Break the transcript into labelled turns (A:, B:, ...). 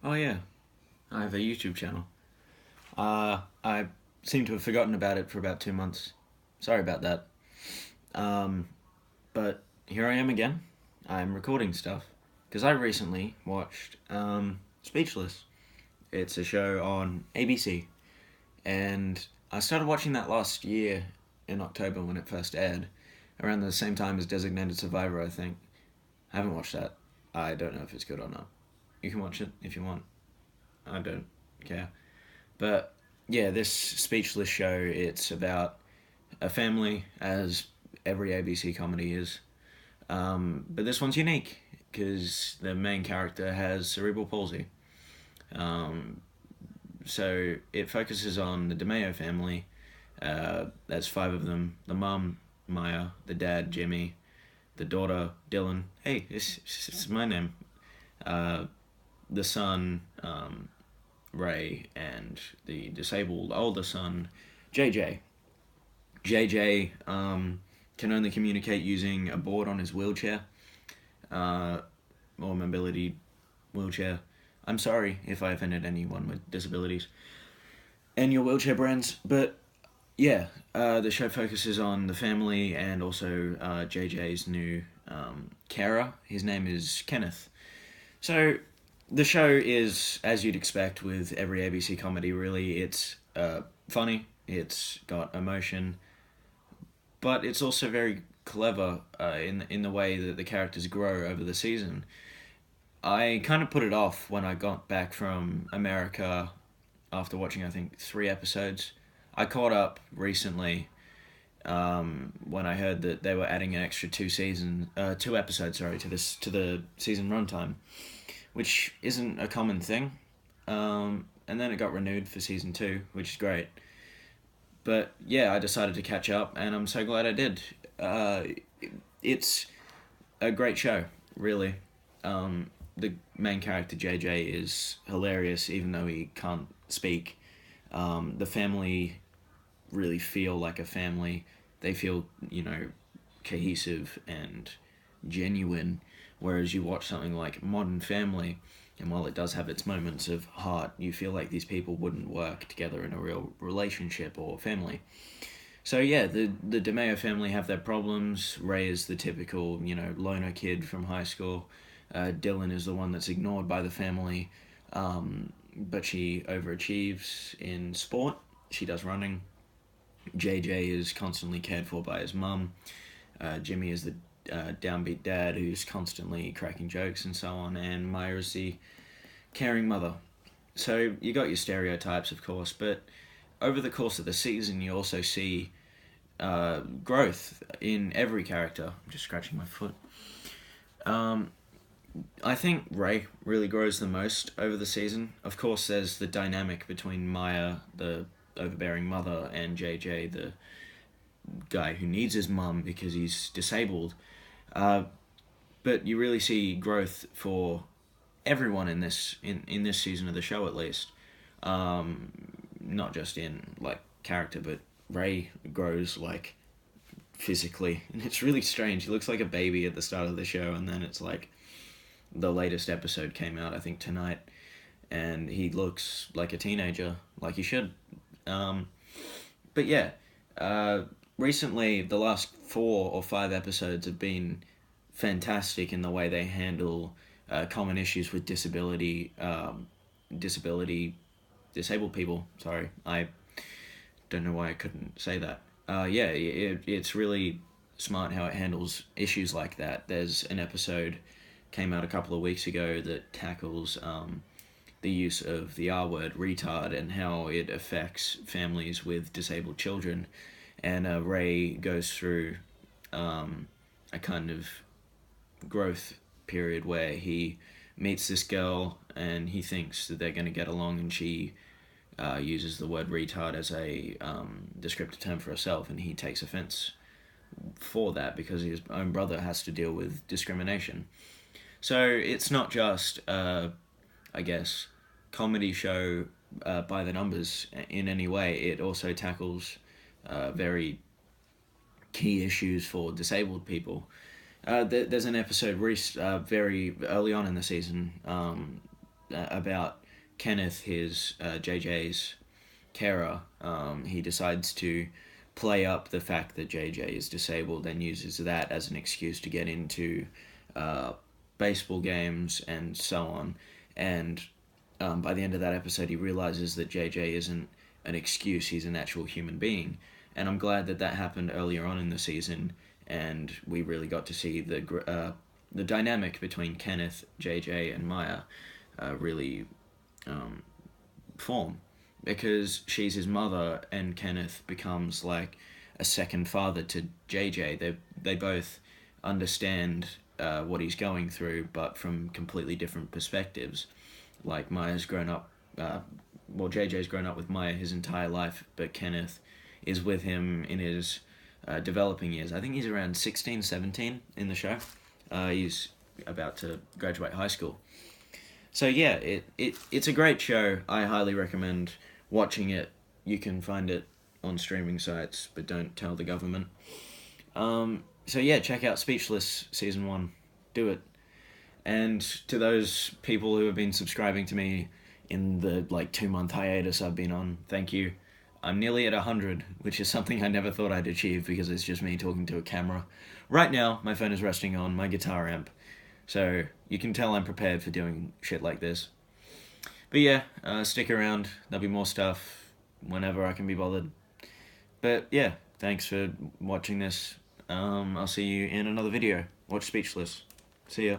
A: Oh yeah, I have a YouTube channel. I seem to have forgotten about it for about 2 months. Sorry about that. Um, but here I am again. I'm recording stuff because I recently watched Speechless. It's a show on ABC, and I started watching that last year in October when it first aired, around the same time as Designated Survivor. I think. I haven't watched that. I don't know if it's good or not. You can watch it if you want. I don't care. But yeah, this Speechless show, it's about a family, as every ABC comedy is. But this one's unique because the main character has cerebral palsy. Um, so it focuses on the DeMeo family. There's five of them: the mum, Maya; the dad, Jimmy; the daughter, Dylan. Hey, this is my name. Uh, the son, Ray; and the disabled older son, JJ. JJ can only communicate using a board on his wheelchair, uh, or mobility wheelchair. I'm sorry if I offended anyone with disabilities and your wheelchair brands, but yeah, the show focuses on the family and also JJ's new carer. His name is Kenneth. So the show is, as you'd expect with every ABC comedy, really. It's funny, it's got emotion, but it's also very clever in the way that the characters grow over the season. I kind of put it off when I got back from America after watching, I think, 3 episodes. I caught up recently when I heard that they were adding an extra 2 episodes, sorry, to the season runtime, which isn't a common thing. And then it got renewed for season 2, which is great. But yeah, I decided to catch up, and I'm so glad I did. Uh, it's a great show, really. The main character JJ is hilarious, even though he can't speak. The family really feel like a family. They feel, cohesive and genuine. Whereas you watch something like Modern Family, and while it does have its moments of heart, you feel like these people wouldn't work together in a real relationship or family. So yeah, the DeMeo family have their problems. Ray is the typical, loner kid from high school. Dylan is the one that's ignored by the family, but she overachieves in sport. She does running. JJ is constantly cared for by his mum. Jimmy is the downbeat dad who's constantly cracking jokes and so on, and Maya is the caring mother. So you got your stereotypes, of course, but over the course of the season, you also see growth in every character. I'm just scratching my foot. Um, I think Ray really grows the most over the season. Of course, there's the dynamic between Maya, the overbearing mother, and JJ, the guy who needs his mum because he's disabled. Uh, but you really see growth for everyone in this season of the show, at least. Um, Not just in like character, but Ray grows like physically, and it's really strange. He looks like a baby at the start of the show, and then it's like the latest episode came out, I think tonight, and he looks like a teenager, like he should. Um, but yeah, uh, recently the last 4 or 5 episodes have been fantastic in the way they handle common issues with disability, disabled people. Sorry, I don't know why I couldn't say that. Yeah, it's really smart how it handles issues like that. There's an episode came out a couple of weeks ago that tackles the use of the R word, retard, and how it affects families with disabled children. And Ray goes through a kind of growth period where he meets this girl and he thinks that they're going to get along, and she uses the word retard as a descriptive term for herself, and he takes offense for that because his own brother has to deal with discrimination. So it's not just, I guess, comedy show by the numbers in any way. It also tackles very key issues for disabled people. There's an episode very early on in the season. about Kenneth, his JJ's carer. He decides to play up the fact that JJ is disabled and uses that as an excuse to get into baseball games and so on. And by the end of that episode, he realizes that JJ isn't an excuse, he's an actual human being. And I'm glad that that happened earlier on in the season, and we really got to see the dynamic between Kenneth, JJ, and Maya really form, because she's his mother and Kenneth becomes like a second father to JJ. They both understand what he's going through, but from completely different perspectives. Like Maya's grown up, JJ's grown up with Maya his entire life, but Kenneth is with him in his developing years. I think he's around 16, 17 in the show. He's about to graduate high school. So yeah, it's a great show. I highly recommend watching it. You can find it on streaming sites, but don't tell the government. So yeah, check out Speechless Season 1. Do it. And to those people who have been subscribing to me in the 2-month hiatus I've been on, thank you. I'm nearly at 100, which is something I never thought I'd achieve because it's just me talking to a camera. Right now, my phone is resting on my guitar amp, so you can tell I'm prepared for doing shit like this. But yeah, stick around. There'll be more stuff whenever I can be bothered. But yeah, thanks for watching this. I'll see you in another video. Watch Speechless. See ya.